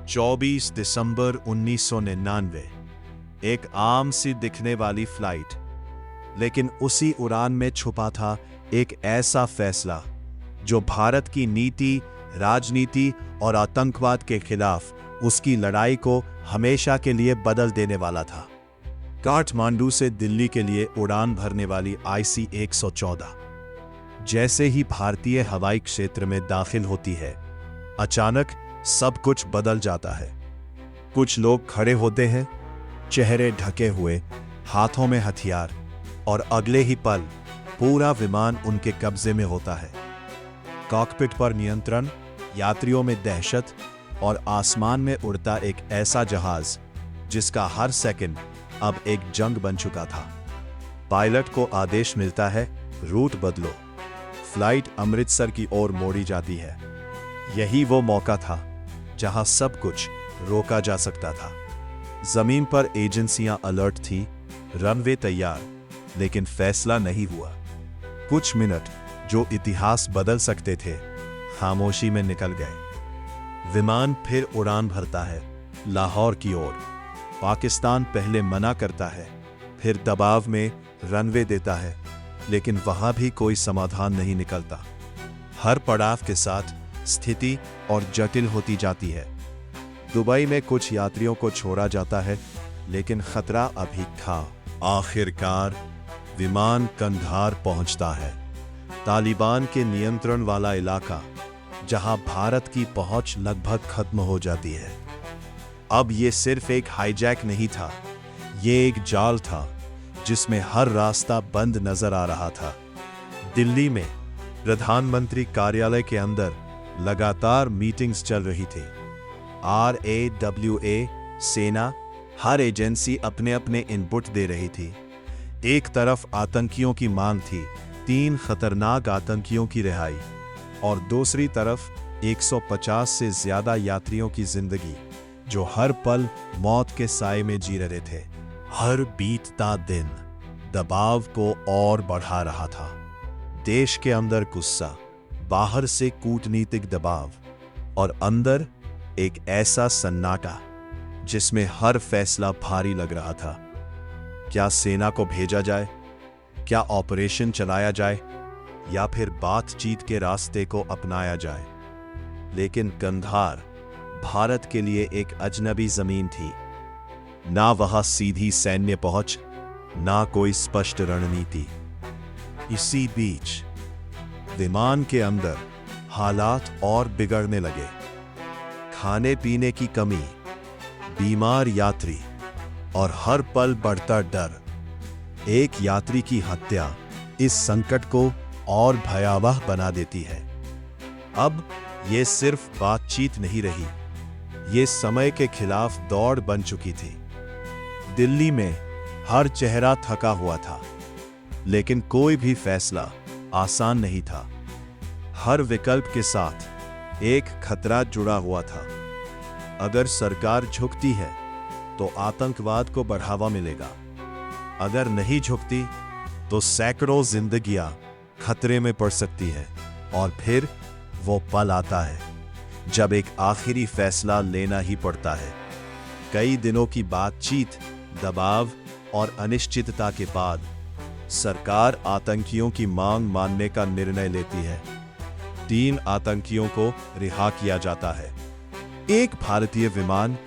24 दिसंबर 1999। एक आम सी दिखने वाली फ्लाइट, लेकिन उसी उड़ान में छुपा था एक ऐसा फैसला जो भारत की नीति, राजनीति और आतंकवाद के खिलाफ उसकी लड़ाई को हमेशा के लिए बदल देने वाला था। काठमांडू से दिल्ली के लिए उड़ान भरने वाली IC 114 जैसे ही भारतीय हवाई क्षेत्र में दाखिल होती है, अचानक सब कुछ बदल जाता है। कुछ लोग खड़े होते हैं, चेहरे ढके हुए, हाथों में हथियार, और अगले ही पल पूरा विमान उनके कब्जे में होता है। कॉकपिट पर नियंत्रण, यात्रियों में दहशत और आसमान में उड़ता एक ऐसा जहाज जिसका हर सेकंड अब एक जंग बन चुका था। पायलट को आदेश मिलता है, रूट बदलो। फ्लाइट अमृतसर की ओर मोड़ी जाती है। यही वो मौका था जहां सब कुछ रोका जा सकता था। जमीन पर एजेंसियां अलर्ट थी, रनवे तैयार, लेकिन फैसला नहीं हुआ। कुछ मिनट जो इतिहास बदल सकते थे, खामोशी में निकल गए। विमान फिर उड़ान भरता है, लाहौर की ओर। पाकिस्तान पहले मना करता है, फिर दबाव में रनवे देता है, लेकिन वहां भी कोई समाधान नहीं निकलता। हर पड़ाव के साथ स्थिति और जटिल होती जाती है। दुबई में कुछ यात्रियों को छोड़ा जाता है, लेकिन खतरा अभी था। आखिरकार विमान कंधार पहुंचता है, तालिबान के नियंत्रण वाला इलाका, जहां भारत की पहुंच लगभग खत्म हो जाती है। अब यह सिर्फ एक हाईजैक नहीं था, यह एक जाल था जिसमें हर रास्ता बंद नजर आ रहा था। दिल्ली में प्रधानमंत्री कार्यालय के अंदर लगातार मीटिंग्स चल रही थी। RAWA, सेना, हर एजेंसी अपने अपने इनपुट दे रही थी। एक तरफ आतंकियों की मांग थी, 3 खतरनाक आतंकियों की रिहाई, और दूसरी तरफ 150 से ज्यादा यात्रियों की जिंदगी जो हर पल मौत के साए में जी रहे थे। हर बीतता दिन दबाव को और बढ़ा रहा था। देश के अंदर गुस्सा, बाहर से कूटनीतिक दबाव, और अंदर एक ऐसा सन्नाटा जिसमें हर फैसला भारी लग रहा था। क्या सेना को भेजा जाए? क्या ऑपरेशन चलाया जाए? या फिर बातचीत के रास्ते को अपनाया जाए? लेकिन कंधार भारत के लिए एक अजनबी जमीन थी। ना वहां सीधी सैन्य पहुंच, ना कोई स्पष्ट रणनीति। इसी बीच विमान के अंदर हालात और बिगड़ने लगे। खाने पीने की कमी, बीमार यात्री, और हर पल बढ़ता डर। एक यात्री की हत्या इस संकट को और भयावह बना देती है। अब यह सिर्फ बातचीत नहीं रही, यह समय के खिलाफ दौड़ बन चुकी थी। दिल्ली में हर चेहरा थका हुआ था, लेकिन कोई भी फैसला आसान नहीं था। हर विकल्प के साथ एक खतरा जुड़ा हुआ था। अगर सरकार झुकती है तो आतंकवाद को बढ़ावा मिलेगा। अगर नहीं झुकती तो सैकड़ों जिंदगियां खतरे में पड़ सकती है। और फिर वो पल आता है जब एक आखिरी फैसला लेना ही पड़ता है। कई दिनों की बातचीत, दबाव और अनिश्चितता के बाद सरकार आतंकियों की मांग मानने का निर्णय लेती है। 3 आतंकियों को रिहा किया जाता है। एक भारतीय विमान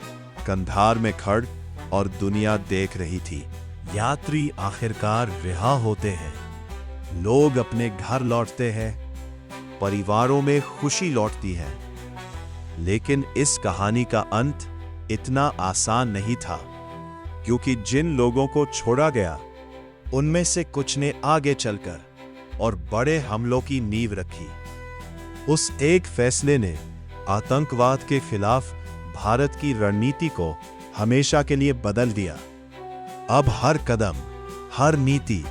कंधार में खड़ और दुनिया देख रही थी। यात्री आखिरकार रिहा होते हैं, लोग अपने घर लौटते हैं, परिवारों में खुशी लौटती है। लेकिन इस कहानी का अंत इतना आसान नहीं था, क्योंकि जिन लोगों को छोड़ा गया उनमें से कुछ ने आगे चलकर और बड़े हमलों की नींव रखी। उस एक फैसले ने आतंकवाद के खिलाफ भारत की रणनीति को हमेशा के लिए बदल दिया। अब हर कदम, हर नीति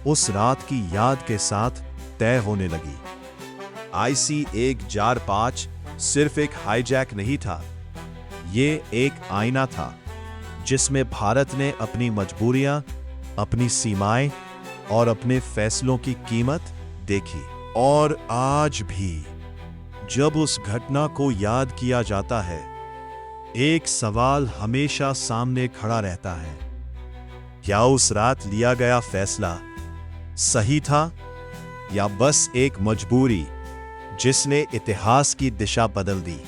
उस रात की याद के साथ तय होने लगी। IC 145 सिर्फ एक हाईजैक नहीं था, ये एक आईना था जिसमें भारत ने अपनी मजबूरियां, अपनी सीमाएं और अपने फैसलों की कीमत देखी। और आज भी जब उस घटना को याद किया जाता है एक सवाल हमेशा सामने खड़ा रहता है, क्या उस रात लिया गया फैसला सही था या बस एक मजबूरी जिसने इतिहास की दिशा बदल दी।